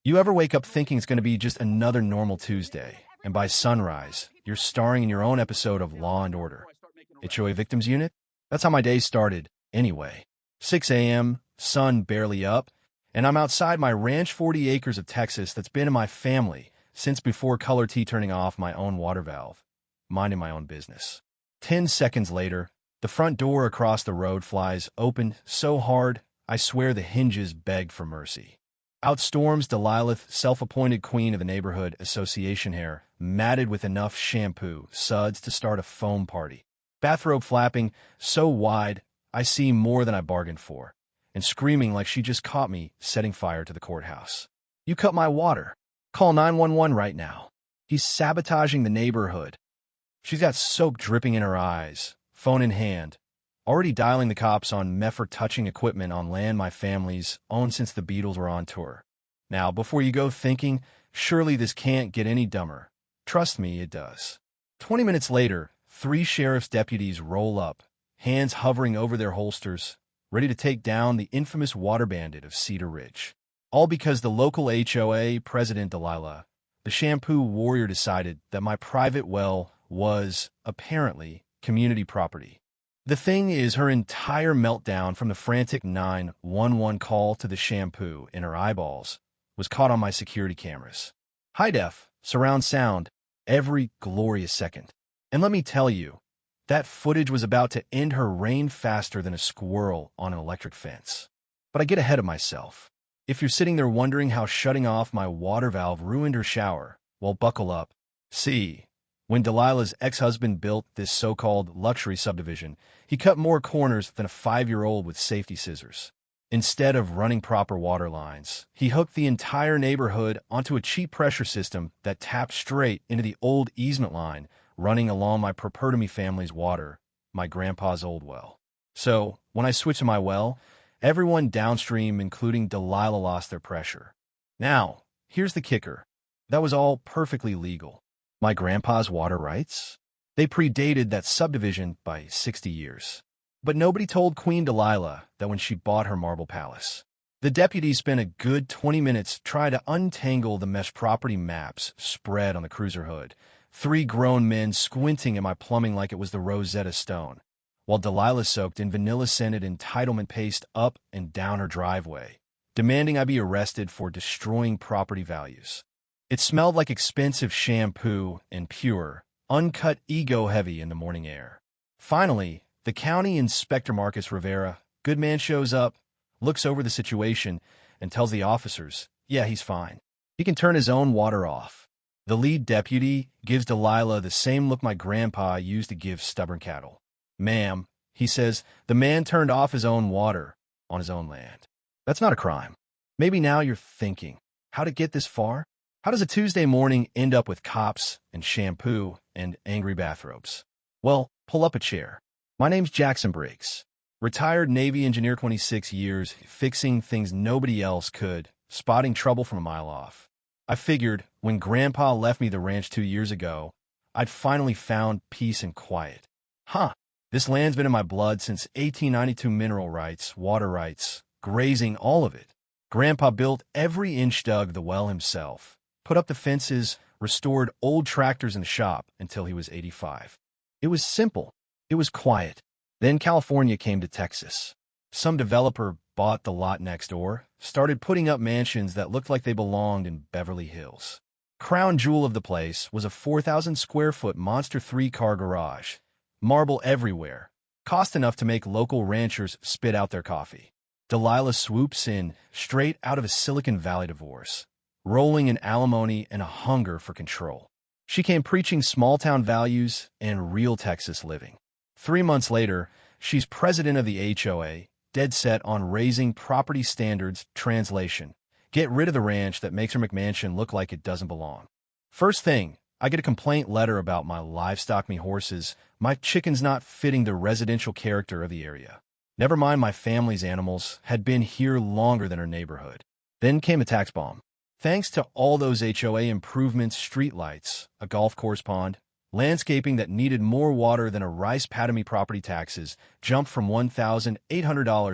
You ever wake up thinking it's going to be just another normal Tuesday, and by sunrise, you're starring in your own episode of Law and Order? HOA Victims Unit? That's how my day started, anyway. 6 a.m., sun barely up, and I'm outside my ranch 40 acres of Texas that's been in my family since before Color T turning off my own water valve, minding my own business. 10 seconds later, the front door across the road flies open so hard, I swear the hinges beg for mercy. Out storms Delilah, self-appointed queen of the neighborhood association hair, matted with enough shampoo suds to start a foam party. Bathrobe flapping so wide, I see more than I bargained for, and screaming like she just caught me setting fire to the courthouse. You cut my water. Call 911 right now. He's sabotaging the neighborhood. She's got soap dripping in her eyes, phone in hand, already dialing the cops on me for touching equipment on land my family's owned since the Beatles were on tour. Now, before you go thinking, surely this can't get any dumber. Trust me, it does. 20 minutes later, 3 sheriff's deputies roll up, hands hovering over their holsters, ready to take down the infamous water bandit of Cedar Ridge. All because the local HOA president Delilah, the shampoo warrior, decided that my private well was, apparently, community property. The thing is, her entire meltdown from the frantic 911 call to the shampoo in her eyeballs was caught on my security cameras. High def, surround sound, every glorious second. And let me tell you, that footage was about to end her reign faster than a squirrel on an electric fence. But I get ahead of myself. If you're sitting there wondering how shutting off my water valve ruined her shower, well, buckle up. See, when Delilah's ex-husband built this so-called luxury subdivision, he cut more corners than a 5-year-old with safety scissors. Instead of running proper water lines, he hooked the entire neighborhood onto a cheap pressure system that tapped straight into the old easement line running along my Perpertomy family's water, my grandpa's old well. So, when I switched to my well, everyone downstream, including Delilah, lost their pressure. Now, here's the kicker. That was all perfectly legal. My grandpa's water rights? They predated that subdivision by 60 years. But nobody told Queen Delilah that when she bought her marble palace. The deputies spent a good 20 minutes trying to untangle the mesh property maps spread on the cruiser hood, 3 grown men squinting at my plumbing like it was the Rosetta Stone, while Delilah soaked in vanilla-scented entitlement paste up and down her driveway, demanding I be arrested for destroying property values. It smelled like expensive shampoo and pure, uncut ego-heavy in the morning air. Finally, the county inspector Marcus Rivera, good man, shows up, looks over the situation, and tells the officers, yeah, he's fine. He can turn his own water off. The lead deputy gives Delilah the same look my grandpa used to give stubborn cattle. Ma'am, he says, the man turned off his own water on his own land. That's not a crime. Maybe now you're thinking, how'd it get this far? How does a Tuesday morning end up with cops and shampoo and angry bathrobes? Well, pull up a chair. My name's Jackson Briggs. Retired Navy engineer, 26 years, fixing things nobody else could, spotting trouble from a mile off. I figured when Grandpa left me the ranch 2 years ago, I'd finally found peace and quiet. This land's been in my blood since 1892. Mineral rights, water rights, grazing, all of it. Grandpa built every inch, dug the well himself, put up the fences, restored old tractors in the shop until he was 85. It was simple. It was quiet. Then California came to Texas. Some developer bought the lot next door, started putting up mansions that looked like they belonged in Beverly Hills. Crown jewel of the place was a 4,000-square-foot monster 3-car garage. Marble everywhere. Cost enough to make local ranchers spit out their coffee. Delilah swoops in, straight out of a Silicon Valley divorce, rolling in alimony and a hunger for control. She came preaching small-town values and real Texas living. 3 months later, she's president of the HOA, dead set on raising property standards. Translation: get rid of the ranch that makes her McMansion look like it doesn't belong. First thing, I get a complaint letter about my livestock, me horses, my chickens not fitting the residential character of the area. Never mind my family's animals had been here longer than her neighborhood. Then came a tax bomb. Thanks to all those HOA improvements, streetlights, a golf course pond, landscaping that needed more water than a rice paddock, property taxes jumped from $1,800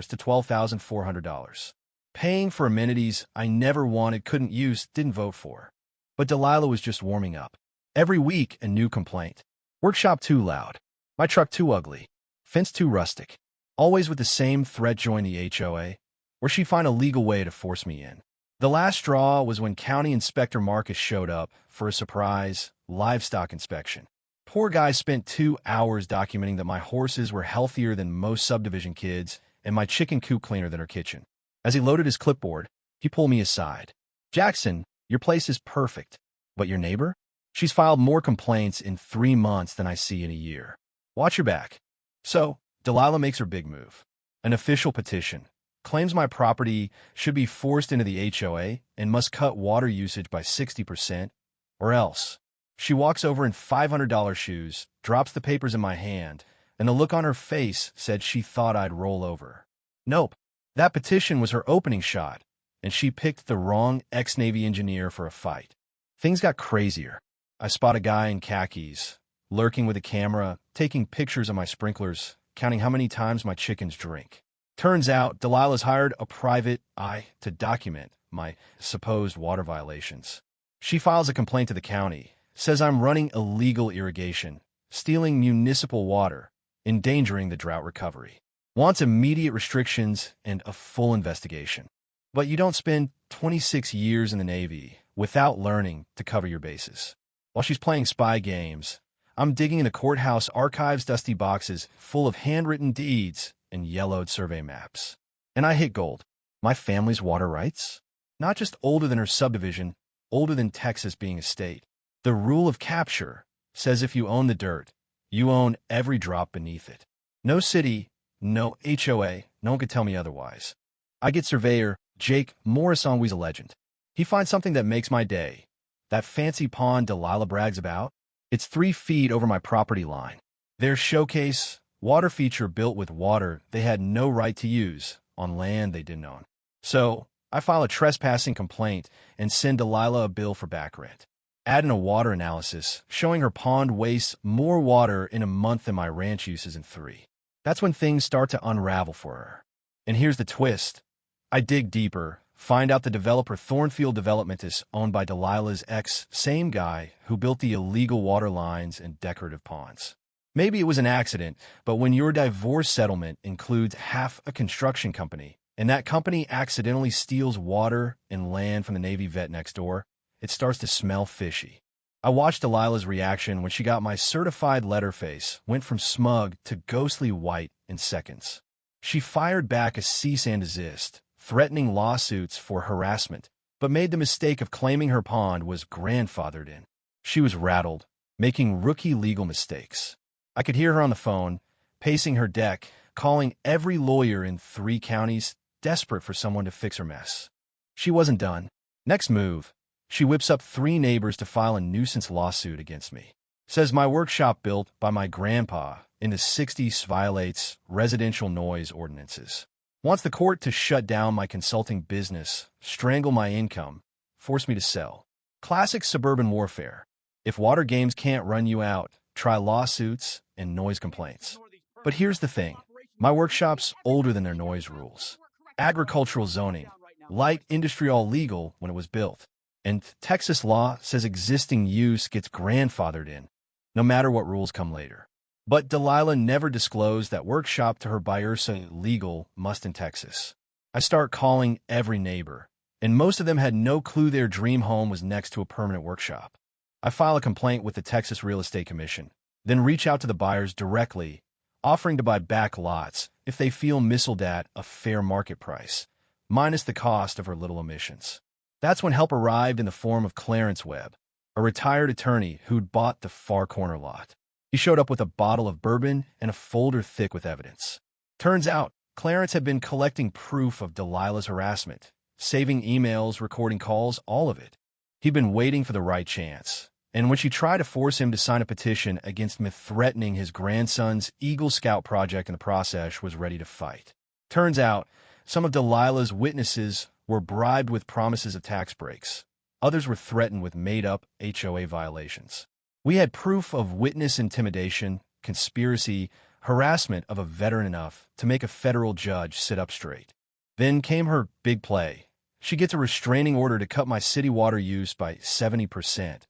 to $12,400. Paying for amenities I never wanted, couldn't use, didn't vote for. But Delilah was just warming up. Every week, a new complaint. Workshop too loud. My truck too ugly. Fence too rustic. Always with the same threat: join the HOA, or she'd find a legal way to force me in. The last straw was when County Inspector Marcus showed up for a surprise livestock inspection. Poor guy spent 2 hours documenting that my horses were healthier than most subdivision kids and my chicken coop cleaner than her kitchen. As he loaded his clipboard, he pulled me aside. "Jackson, your place is perfect. But your neighbor? She's filed more complaints in 3 months than I see in a year. Watch your back." So, Delilah makes her big move. An official petition. Claims my property should be forced into the HOA and must cut water usage by 60%, or else. She walks over in $500 shoes, drops the papers in my hand, and the look on her face said she thought I'd roll over. Nope. That petition was her opening shot, and she picked the wrong ex-Navy engineer for a fight. Things got crazier. I spot a guy in khakis, lurking with a camera, taking pictures of my sprinklers, counting how many times my chickens drink. Turns out Delilah's hired a private eye to document my supposed water violations. She files a complaint to the county, says I'm running illegal irrigation, stealing municipal water, endangering the drought recovery. Wants immediate restrictions and a full investigation. But you don't spend 26 years in the Navy without learning to cover your bases. While she's playing spy games, I'm digging in the courthouse archives' dusty boxes full of handwritten deeds and yellowed survey maps. And I hit gold. My family's water rights? Not just older than her subdivision, older than Texas being a state. The rule of capture says if you own the dirt, you own every drop beneath it. No city, no HOA, no one could tell me otherwise. I get surveyor Jake Morrison's a legend. He finds something that makes my day. That fancy pond Delilah brags about? It's 3 feet over my property line. Their showcase water feature built with water they had no right to use on land they didn't own. So, I file a trespassing complaint and send Delilah a bill for back rent. Add in a water analysis showing her pond wastes more water in a month than my ranch uses in 3. That's when things start to unravel for her. And here's the twist. I dig deeper, find out the developer Thornfield Development is owned by Delilah's ex, same guy who built the illegal water lines and decorative ponds. Maybe it was an accident, but when your divorce settlement includes half a construction company, and that company accidentally steals water and land from the Navy vet next door, it starts to smell fishy. I watched Delilah's reaction when she got my certified letter face, went from smug to ghostly white in seconds. She fired back a cease and desist, threatening lawsuits for harassment, but made the mistake of claiming her pond was grandfathered in. She was rattled, making rookie legal mistakes. I could hear her on the phone, pacing her deck, calling every lawyer in 3 counties, desperate for someone to fix her mess. She wasn't done. Next move, she whips up 3 neighbors to file a nuisance lawsuit against me. Says my workshop built by my grandpa in the 60s violates residential noise ordinances. Wants the court to shut down my consulting business, strangle my income, force me to sell. Classic suburban warfare. If water games can't run you out, try lawsuits and noise complaints. But here's the thing. My workshop's older than their noise rules. Agricultural zoning, light industry all legal when it was built. And Texas law says existing use gets grandfathered in, no matter what rules come later. But Delilah never disclosed that workshop to her Bayersa legal must in Texas. I start calling every neighbor, and most of them had no clue their dream home was next to a permanent workshop. I file a complaint with the Texas Real Estate Commission, then reach out to the buyers directly, offering to buy back lots if they feel misled at a fair market price, minus the cost of her little emissions. That's when help arrived in the form of Clarence Webb, a retired attorney who'd bought the far corner lot. He showed up with a bottle of bourbon and a folder thick with evidence. Turns out, Clarence had been collecting proof of Delilah's harassment, saving emails, recording calls, all of it. He'd been waiting for the right chance. And when she tried to force him to sign a petition against me threatening his grandson's Eagle Scout project in the process, was ready to fight. Turns out, some of Delilah's witnesses were bribed with promises of tax breaks. Others were threatened with made-up HOA violations. We had proof of witness intimidation, conspiracy, harassment of a veteran enough to make a federal judge sit up straight. Then came her big play. She gets a restraining order to cut my city water use by 70%,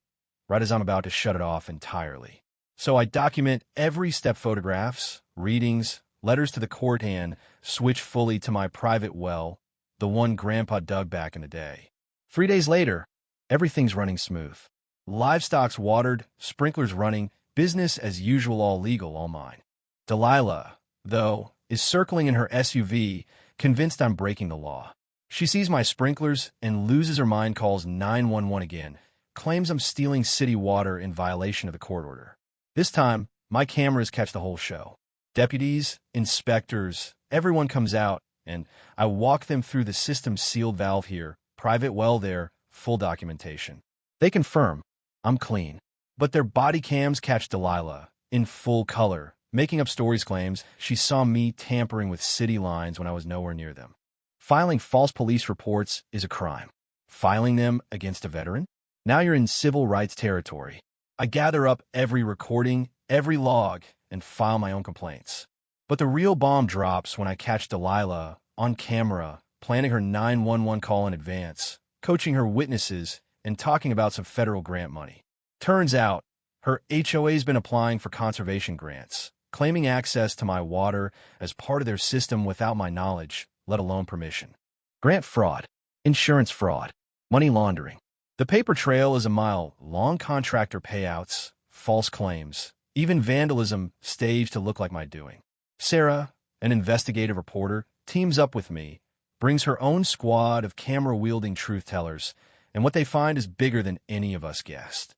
right as I'm about to shut it off entirely. So I document every step: photographs, readings, letters to the court, and switch fully to my private well, the one Grandpa dug back in the day. 3 days later, everything's running smooth. Livestock's watered, sprinklers running, business as usual, all legal, all mine. Delilah, though, is circling in her SUV, convinced I'm breaking the law. She sees my sprinklers and loses her mind, calls 911 again, claims I'm stealing city water in violation of the court order. This time, my cameras catch the whole show. Deputies, inspectors, everyone comes out, and I walk them through the system's sealed valve here, private well there, full documentation. They confirm I'm clean, but their body cams catch Delilah in full color, making up stories, claims she saw me tampering with city lines when I was nowhere near them. Filing false police reports is a crime. Filing them against a veteran? Now you're in civil rights territory. I gather up every recording, every log, and file my own complaints. But the real bomb drops when I catch Delilah on camera, planning her 911 call in advance, coaching her witnesses, and talking about some federal grant money. Turns out, her HOA's been applying for conservation grants, claiming access to my water as part of their system without my knowledge, let alone permission. Grant fraud, insurance fraud, money laundering. The paper trail is a mile long: contractor payouts, false claims, even vandalism staged to look like my doing. Sarah, an investigative reporter, teams up with me, brings her own squad of camera-wielding truth-tellers, and what they find is bigger than any of us guessed.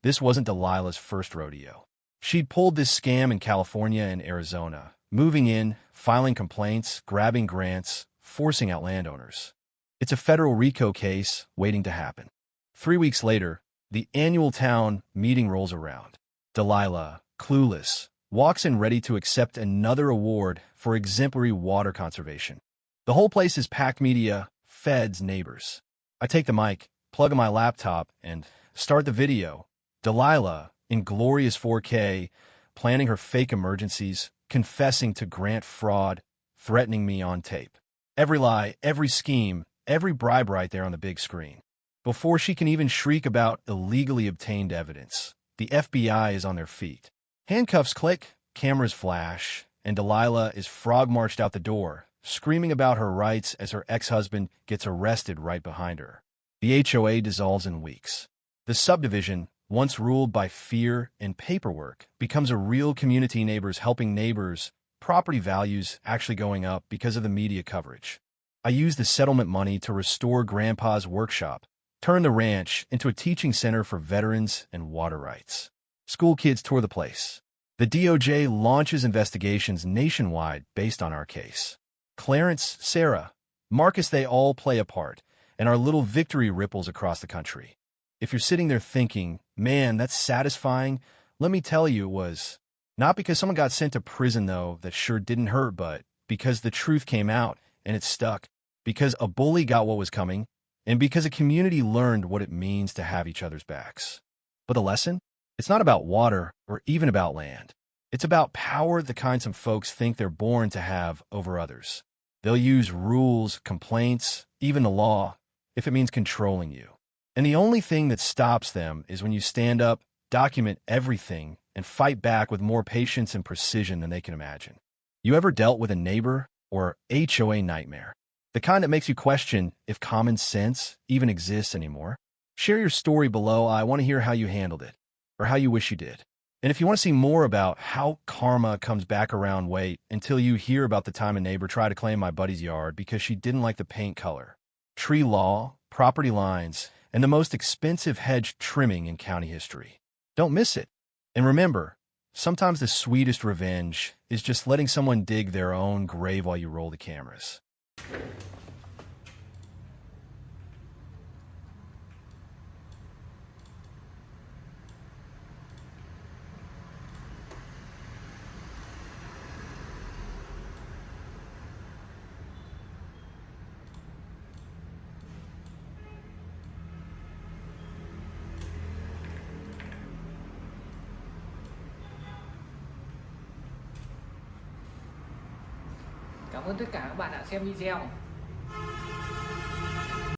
This wasn't Delilah's first rodeo. She'd pulled this scam in California and Arizona, moving in, filing complaints, grabbing grants, forcing out landowners. It's a federal RICO case waiting to happen. 3 weeks later, the annual town meeting rolls around. Delilah, clueless, walks in ready to accept another award for exemplary water conservation. The whole place is packed: media, feds, neighbors. I take the mic, plug in my laptop, and start the video. Delilah, in glorious 4K, planning her fake emergencies, confessing to grant fraud, threatening me on tape. Every lie, every scheme, every bribe right there on the big screen. Before she can even shriek about illegally obtained evidence, the FBI is on their feet. Handcuffs click, cameras flash, and Delilah is frog-marched out the door, screaming about her rights as her ex-husband gets arrested right behind her. The HOA dissolves in weeks. The subdivision, once ruled by fear and paperwork, becomes a real community: neighbors helping neighbors, property values actually going up because of the media coverage. I use the settlement money to restore Grandpa's workshop, turn the ranch into a teaching center for veterans and water rights. School kids tour the place. The DOJ launches investigations nationwide based on our case. Clarence, Sarah, Marcus, they all play a part, and our little victory ripples across the country. If you're sitting there thinking, man, that's satisfying, let me tell you it was. Not because someone got sent to prison, though, that sure didn't hurt, but because the truth came out and it stuck, because a bully got what was coming, and because a community learned what it means to have each other's backs. But the lesson? It's not about water or even about land. It's about power, the kind some folks think they're born to have over others. They'll use rules, complaints, even the law, if it means controlling you. And the only thing that stops them is when you stand up, document everything, and fight back with more patience and precision than they can imagine. You ever dealt with a neighbor or HOA nightmare? The kind that makes you question if common sense even exists anymore? Share your story below. I want to hear how you handled it, or how you wish you did. And if you want to see more about how karma comes back around, wait until you hear about the time a neighbor tried to claim my buddy's yard because she didn't like the paint color, tree law, property lines, and the most expensive hedge trimming in county history. Don't miss it. And remember, sometimes the sweetest revenge is just letting someone dig their own grave while you roll the cameras. Cảm ơn tất cả các bạn đã xem video.